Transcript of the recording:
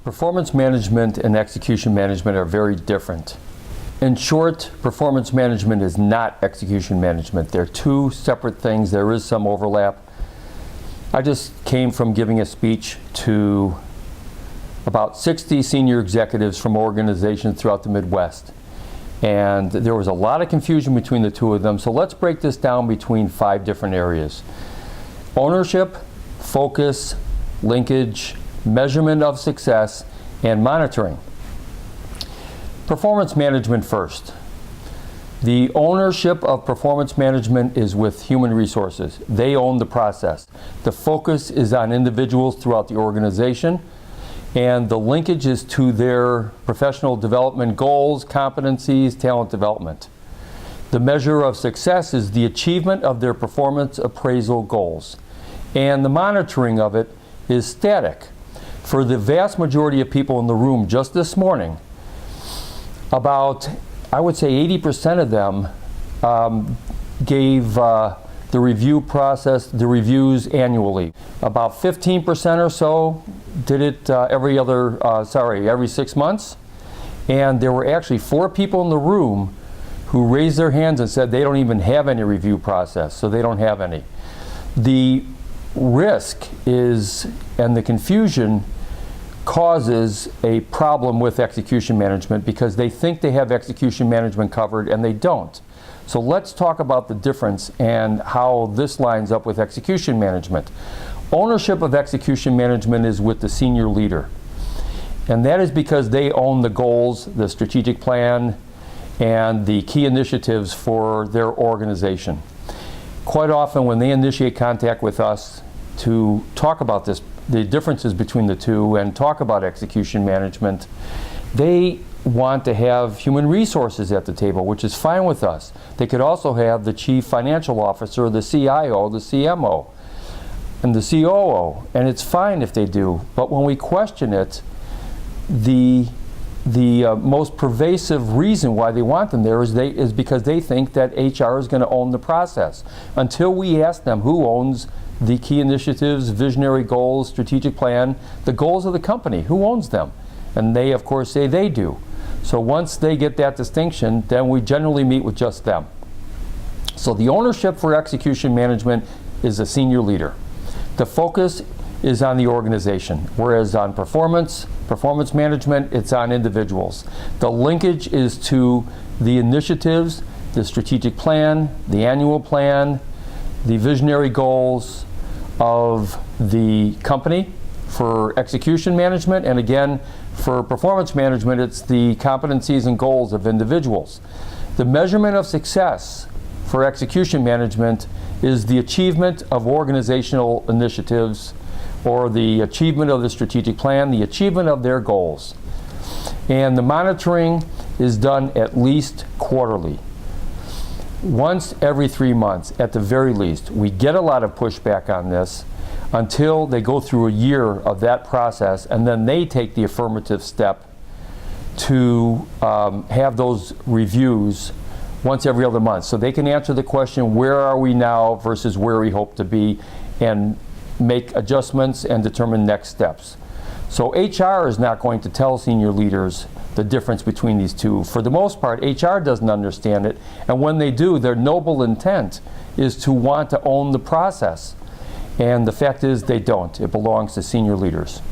Performance management and execution management are very different. In short, performance management is not execution management. They're two separate things. There is some overlap. I just came from giving a speech to about 60 senior executives from organizations throughout the Midwest. And there was a lot of confusion between the two of them. So let's break this down between 5 different areas. Ownership, focus, linkage, measurement of success, and monitoring. Performance management first. The ownership of performance management is with human resources. They own the process. The focus is on individuals throughout the organization, and the linkage is to their professional development goals, competencies, talent development. The measure of success is the achievement of their performance appraisal goals, and the monitoring of it is static. For the vast majority of people in the room just this morning, about, I would say 80% of them gave the review process, the reviews annually. About 15% or so did it every 6 months. And there were actually 4 people in the room who raised their hands and said they don't even have any review process, so they don't have any. The risk is, and the confusion causes a problem with execution management because they think they have execution management covered and they don't. So let's talk about the difference and how this lines up with execution management. Ownership of execution management is with the senior leader. And that is because they own the goals, the strategic plan, and the key initiatives for their organization. Quite often when they initiate contact with us to talk about this, the differences between the two, and talk about execution management, they want to have human resources at the table, which is fine with us. They could also have the chief financial officer, the CIO, the CMO, and the COO, and it's fine if they do. But when we question it, the most pervasive reason why they want them there is because they think that HR is going to own the process. Until we ask them who owns the key initiatives, visionary goals, strategic plan, the goals of the company, who owns them? And they, of course, say they do. So once they get that distinction, then we generally meet with just them. So the ownership for execution management is a senior leader. The focus is on the organization, whereas on performance management, it's on individuals. The linkage is to the initiatives, the strategic plan, the annual plan, the visionary goals of the company for execution management, and again, for performance management, it's the competencies and goals of individuals. The measurement of success for execution management is the achievement of organizational initiatives, or the achievement of the strategic plan, the achievement of their goals. And the monitoring is done at least quarterly. Once every 3 months, at the very least. We get a lot of pushback on this until they go through a year of that process, and then they take the affirmative step to have those reviews once every other month. So they can answer the question, where are we now versus where we hope to be, and make adjustments and determine next steps. So HR is not going to tell senior leaders the difference between these two. For the most part, HR doesn't understand it, and when they do, their noble intent is to want to own the process. And the fact is they don't. It belongs to senior leaders.